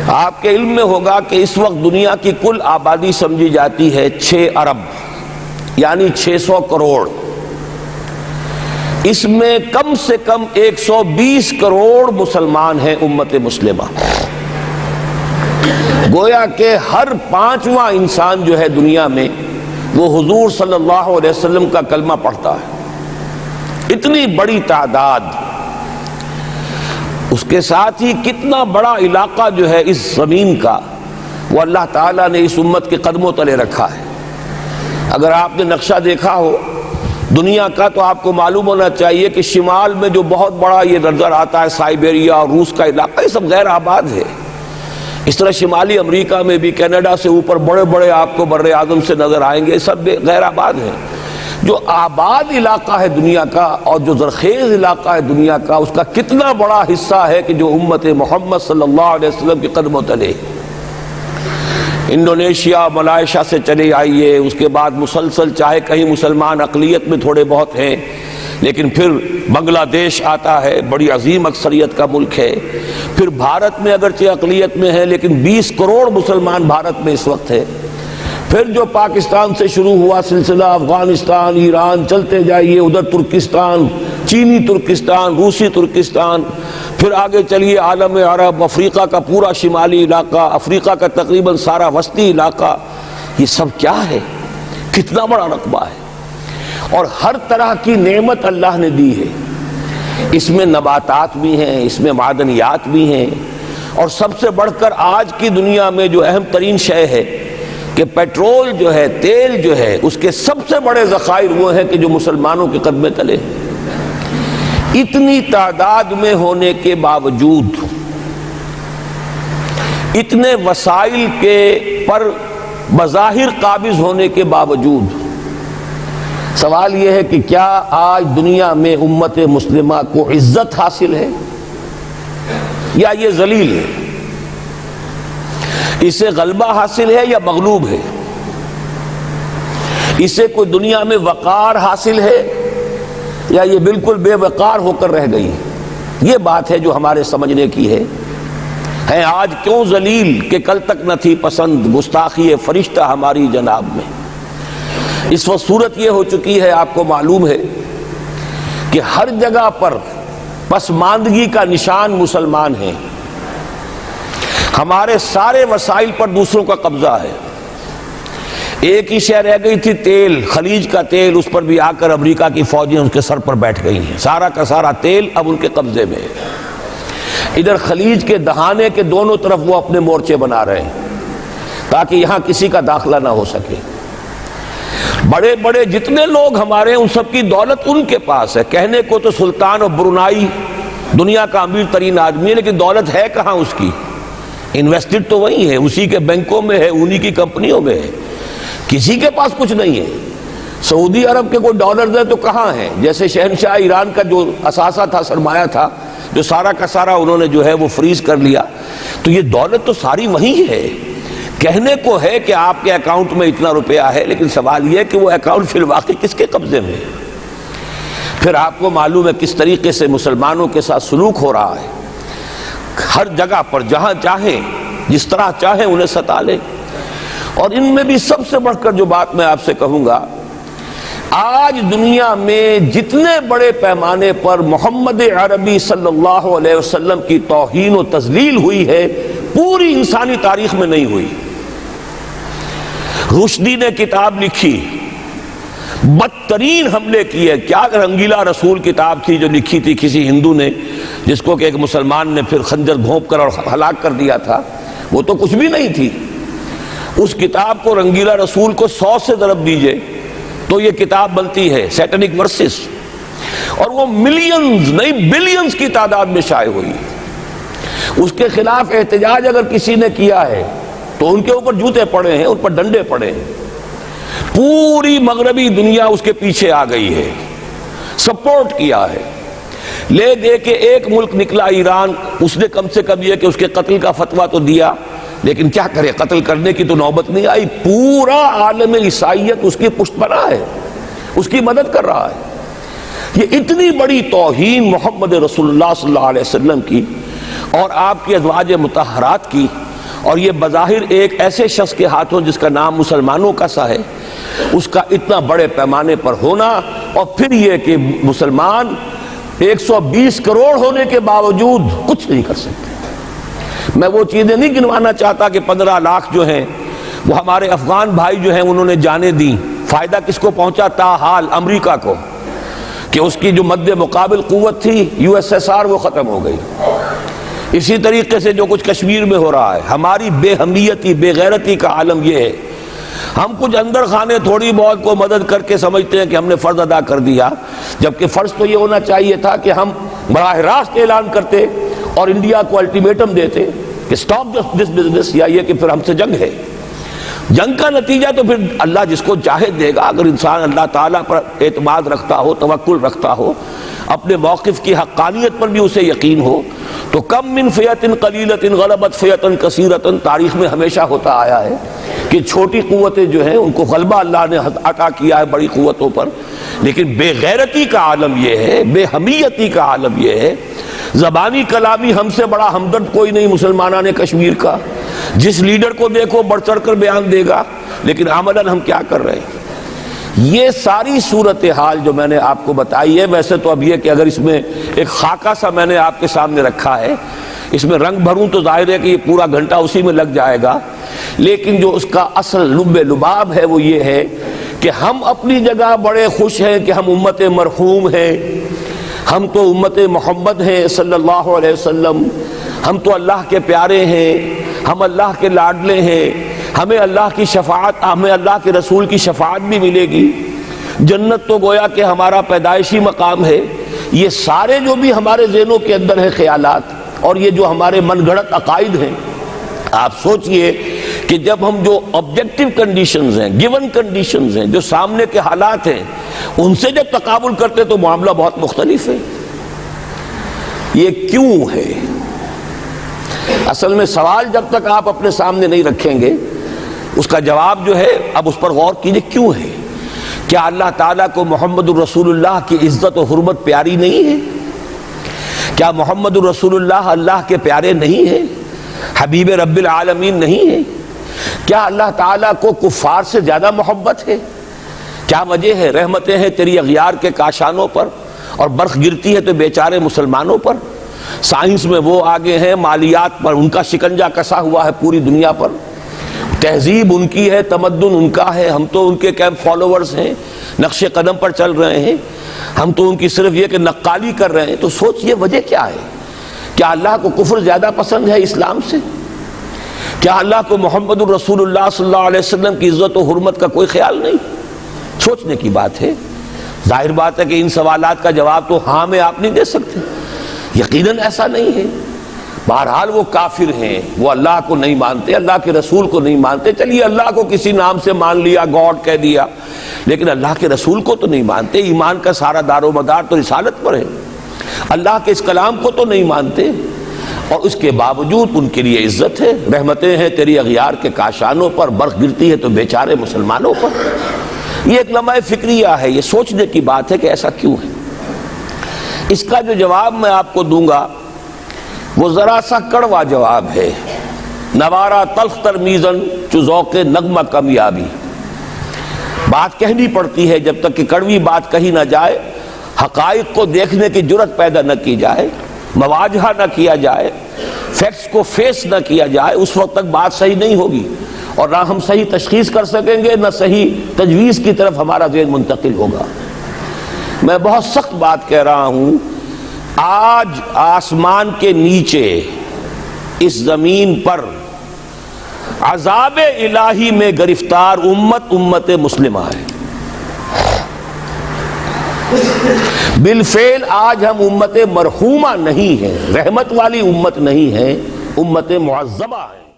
آپ کے علم میں ہوگا کہ اس وقت دنیا کی کل آبادی سمجھی جاتی ہے 6 ارب یعنی 600 کروڑ. اس میں کم سے کم 120 کروڑ مسلمان ہیں امت مسلمہ. گویا کہ ہر 5واں انسان جو ہے دنیا میں وہ حضور صلی اللہ علیہ وسلم کا کلمہ پڑھتا ہے. اتنی بڑی تعداد. اس کے ساتھ ہی کتنا بڑا علاقہ جو ہے اس زمین کا وہ اللہ تعالیٰ نے اس امت کے قدموں تلے رکھا ہے. اگر آپ نے نقشہ دیکھا ہو دنیا کا تو آپ کو معلوم ہونا چاہیے کہ شمال میں جو بہت بڑا یہ نظر آتا ہے سائبیریا اور روس کا علاقہ، یہ سب غیر آباد ہے. اس طرح شمالی امریکہ میں بھی کینیڈا سے اوپر بڑے بڑے آپ کو بر اعظم سے نظر آئیں گے، سب غیر آباد ہیں. جو آباد علاقہ ہے دنیا کا اور جو زرخیز علاقہ ہے دنیا کا، اس کا کتنا بڑا حصہ ہے کہ جو امت محمد صلی اللہ علیہ وسلم کے قدموں تلے. انڈونیشیا ملائیشیا سے چلے آئیے، اس کے بعد مسلسل چاہے کہیں مسلمان اقلیت میں تھوڑے بہت ہیں، لیکن پھر بنگلہ دیش آتا ہے، بڑی عظیم اکثریت کا ملک ہے. پھر بھارت میں اگرچہ اقلیت میں ہے لیکن 20 کروڑ مسلمان بھارت میں اس وقت ہے. پھر جو پاکستان سے شروع ہوا سلسلہ، افغانستان، ایران، چلتے جائیے ادھر ترکستان، چینی ترکستان، روسی ترکستان، پھر آگے چلیے عالم عرب، افریقہ کا پورا شمالی علاقہ، افریقہ کا تقریباً سارا وسطی علاقہ. یہ سب کیا ہے؟ کتنا بڑا رقبہ ہے اور ہر طرح کی نعمت اللہ نے دی ہے. اس میں نباتات بھی ہیں، اس میں معدنیات بھی ہیں، اور سب سے بڑھ کر آج کی دنیا میں جو اہم ترین شے ہے کہ پیٹرول جو ہے، تیل جو ہے، اس کے سب سے بڑے ذخائر وہ ہیں کہ جو مسلمانوں کے قدمے تلے. اتنی تعداد میں ہونے کے باوجود، اتنے وسائل کے پر بظاہر قابض ہونے کے باوجود، سوال یہ ہے کہ کیا آج دنیا میں امت مسلمہ کو عزت حاصل ہے یا یہ ذلیل ہے؟ اسے غلبہ حاصل ہے یا مغلوب ہے؟ اسے کوئی دنیا میں وقار حاصل ہے یا یہ بالکل بے وقار ہو کر رہ گئی؟ یہ بات ہے جو ہمارے سمجھنے کی ہے. آج کیوں ذلیل کہ کل تک نہ تھی پسند گستاخی فرشتہ ہماری جناب میں. اس وقت صورت یہ ہو چکی ہے، آپ کو معلوم ہے کہ ہر جگہ پر پسماندگی کا نشان مسلمان ہیں. ہمارے سارے وسائل پر دوسروں کا قبضہ ہے. ایک ہی شے رہ گئی تھی، تیل، خلیج کا تیل، اس پر بھی آ کر امریکہ کی فوجیں ان کے سر پر بیٹھ گئی ہیں. سارا کا سارا تیل اب ان کے قبضے میں ہے. ادھر خلیج کے دہانے کے دونوں طرف وہ اپنے مورچے بنا رہے ہیں تاکہ یہاں کسی کا داخلہ نہ ہو سکے. بڑے بڑے جتنے لوگ ہمارے ہیں ان سب کی دولت ان کے پاس ہے. کہنے کو تو سلطان اور برونائی دنیا کا امیر ترین آدمی ہے، لیکن دولت ہے کہاں اس کی؟ انویسٹڈ تو وہی ہے، اسی کے بینکوں میں ہے، انہی کی کمپنیوں میں ہے. کسی کے پاس کچھ نہیں ہے. سعودی عرب کے کوئی ڈالرز ہیں تو کہاں ہیں؟ جیسے شہنشاہ ایران کا جو اثاثہ تھا، سرمایہ تھا، جو سارا کا سارا انہوں نے جو ہے وہ فریز کر لیا. تو یہ دولت تو ساری وہی ہے. کہنے کو ہے کہ آپ کے اکاؤنٹ میں اتنا روپیہ ہے، لیکن سوال یہ کہ وہ اکاؤنٹ فی الواقع کس کے قبضے میں ہے؟ پھر آپ کو معلوم ہے کس طریقے سے مسلمانوں کے ساتھ سلوک ہو رہا ہے. ہر جگہ پر جہاں چاہیں، جس طرح چاہیں انہیں ستا لیں. اور ان میں بھی سب سے بڑھ کر جو بات میں آپ سے کہوں گا، آج دنیا میں جتنے بڑے پیمانے پر محمد عربی صلی اللہ علیہ وسلم کی توہین و تذلیل ہوئی ہے، پوری انسانی تاریخ میں نہیں ہوئی. رشدی نے کتاب لکھی، بدترین حملے کیے. کیا رنگیلا رسول کتاب تھی جو لکھی تھی کسی ہندو نے، جس کو کہ ایک مسلمان نے پھر خنجر گھونپ کر اور ہلاک کر دیا تھا. وہ تو کچھ بھی نہیں تھی. اس کتاب کو رنگیلا رسول کو 100 سے ضرب دیجئے تو یہ کتاب بنتی ہے، سیٹنک ورسز. اور وہ ملینز نہیں بلینز کی تعداد میں شائع ہوئی. اس کے خلاف احتجاج اگر کسی نے کیا ہے تو ان کے اوپر جوتے پڑے ہیں، ان پر ڈنڈے پڑے ہیں. پوری مغربی دنیا اس کے پیچھے آ گئی ہے، سپورٹ کیا ہے. لے دے کے ایک ملک نکلا ایران، اس نے کم سے کم یہ کہ اس کے قتل کا فتویٰ تو دیا، لیکن کیا کرے، قتل کرنے کی تو نوبت نہیں آئی. پورا عالم عیسائیت اس کی پشت پناہ ہے، اس کی مدد کر رہا ہے. یہ اتنی بڑی توہین محمد رسول اللہ صلی اللہ علیہ وسلم کی اور آپ کی ازواج مطہرات کی اور یہ بظاہر ایک ایسے شخص کے ہاتھوں جس کا نام مسلمانوں کا سا ہے، اس کا اتنا بڑے پیمانے پر ہونا، اور پھر یہ کہ مسلمان 120 کروڑ ہونے کے باوجود کچھ نہیں کر سکتے۔ میں وہ چیزیں نہیں گنوانا چاہتا کہ 15 لاکھ جو ہیں وہ ہمارے افغان بھائی جو ہیں انہوں نے جانیں دیں، فائدہ کس کو پہنچا؟ تاحال امریکہ کو، کہ اس کی جو مد مقابل قوت تھی USSR وہ ختم ہو گئی۔ اسی طریقے سے جو کچھ کشمیر میں ہو رہا ہے، ہماری بے ہمیتی، بے غیرتی کا عالم یہ ہے، ہم کچھ اندر خانے تھوڑی بہت کو مدد کر کے سمجھتے ہیں کہ ہم نے فرض ادا کر دیا، جبکہ فرض تو یہ ہونا چاہیے تھا کہ ہم براہ راست اعلان کرتے اور انڈیا کو الٹیمیٹم دیتے کہ سٹاپ دس بزنس، یا یہ کہ پھر ہم سے جنگ ہے۔ جنگ کا نتیجہ تو پھر اللہ جس کو چاہے دے گا، اگر انسان اللہ تعالیٰ پر اعتماد رکھتا ہو، توکل رکھتا ہو، اپنے موقف کی حقانیت پر بھی اسے یقین ہو، تو کم من فیۃ قلیلۃ غلبت فیۃ کثیرۃ، تاریخ میں ہمیشہ ہوتا آیا ہے کہ چھوٹی قوتیں جو ہیں ان کو غلبہ اللہ نے عطا کیا ہے بڑی قوتوں پر، لیکن بے غیرتی کا عالم یہ ہے، بے حمیتی کا عالم یہ ہے۔ زبانی کلامی ہم سے بڑا ہمدرد کوئی نہیں مسلمانان کشمیر کا، جس لیڈر کو دیکھو بڑھ چڑھ کر بیان دے گا، لیکن عملاً ہم کیا کر رہے ہیں؟ یہ ساری صورتحال جو میں نے آپ کو بتائی ہے، ویسے تو اب یہ کہ اگر اس میں ایک خاکہ سا میں نے آپ کے سامنے رکھا ہے، اس میں رنگ بھروں تو ظاہر ہے کہ یہ پورا گھنٹہ اسی میں لگ جائے گا، لیکن جو اس کا اصل لب لباب ہے وہ یہ ہے کہ ہم اپنی جگہ بڑے خوش ہیں کہ ہم امت مرحوم ہیں، ہم تو امت محمد ہیں صلی اللہ علیہ وسلم، ہم تو اللہ کے پیارے ہیں، ہم اللہ کے لاڈلے ہیں، ہمیں اللہ کی شفاعت، ہمیں اللہ کے رسول کی شفاعت بھی ملے گی، جنت تو گویا کہ ہمارا پیدائشی مقام ہے۔ یہ سارے جو بھی ہمارے ذہنوں کے اندر ہیں خیالات، اور یہ جو ہمارے من گھڑت عقائد ہیں، آپ سوچئے کہ جب ہم جو آبجیکٹیو کنڈیشنز ہیں، گیون کنڈیشنز ہیں، جو سامنے کے حالات ہیں، ان سے جب تقابل کرتے تو معاملہ بہت مختلف ہے۔ یہ کیوں ہے؟ اصل میں سوال جب تک آپ اپنے سامنے نہیں رکھیں گے، اس کا جواب جو ہے اب اس پر غور کیجئے، کیوں ہے؟ کیا اللہ تعالیٰ کو محمد الرسول اللہ کی عزت و حرمت پیاری نہیں ہے؟ کیا محمد الرسول اللہ اللہ کے پیارے نہیں ہیں؟ حبیب رب العالمین نہیں ہے؟ کیا اللہ تعالیٰ کو کفار سے زیادہ محبت ہے؟ کیا وجہ ہے؟ رحمتیں ہیں تیری اغیار کے کاشانوں پر، اور برق گرتی ہے تو بیچارے مسلمانوں پر۔ سائنس میں وہ آگے ہیں، مالیات پر ان کا شکنجہ کسا ہوا ہے پوری دنیا پر، تہذیب ان کی ہے، تمدن ان کا ہے، ہم تو ان کے کیمپ فالوورز ہیں، نقش قدم پر چل رہے ہیں، ہم تو ان کی صرف یہ کہ نقالی کر رہے ہیں۔ تو سوچئے وجہ کیا ہے؟ کیا اللہ کو کفر زیادہ پسند ہے اسلام سے؟ کیا اللہ کو محمد الرسول اللہ صلی اللہ علیہ وسلم کی عزت و حرمت کا کوئی خیال نہیں؟ سوچنے کی بات ہے۔ ظاہر بات ہے کہ ان سوالات کا جواب تو ہاں میں آپ نہیں دے سکتے، یقیناً ایسا نہیں ہے۔ بہرحال وہ کافر ہیں، وہ اللہ کو نہیں مانتے، اللہ کے رسول کو نہیں مانتے، چلیے اللہ کو کسی نام سے مان لیا، گاڈ کہہ دیا، لیکن اللہ کے رسول کو تو نہیں مانتے۔ ایمان کا سارا دار و مدار تو رسالت پر ہے، اللہ کے اس کلام کو تو نہیں مانتے، اور اس کے باوجود ان کے لیے عزت ہے۔ رحمتیں ہیں تیری اغیار کے کاشانوں پر، برق گرتی ہے تو بیچارے مسلمانوں پر۔ یہ ایک لمحہ فکریہ ہے، یہ سوچنے کی بات ہے کہ ایسا کیوں ہے۔ اس کا جو جواب میں آپ کو دوں گا وہ ذرا سا کڑوا جواب ہے۔ نوارا تلخ ترمیزن چو ذوق نغمہ کمیابی، بات کہنی پڑتی ہے جب تک کہ کڑوی بات کہی نہ جائے، حقائق کو دیکھنے کی جرت پیدا نہ کی جائے، مواجہہ نہ کیا جائے، فیکٹس کو فیس نہ کیا جائے، اس وقت تک بات صحیح نہیں ہوگی، اور نہ ہم صحیح تشخیص کر سکیں گے، نہ صحیح تجویز کی طرف ہمارا ذہن منتقل ہوگا۔ میں بہت سخت بات کہہ رہا ہوں، آج آسمان کے نیچے اس زمین پر عذاب الہی میں گرفتار امت مسلمہ ہے۔ بالفعل آج ہم امت مرحومہ نہیں ہیں، رحمت والی امت نہیں ہیں، امت معذبہ ہیں۔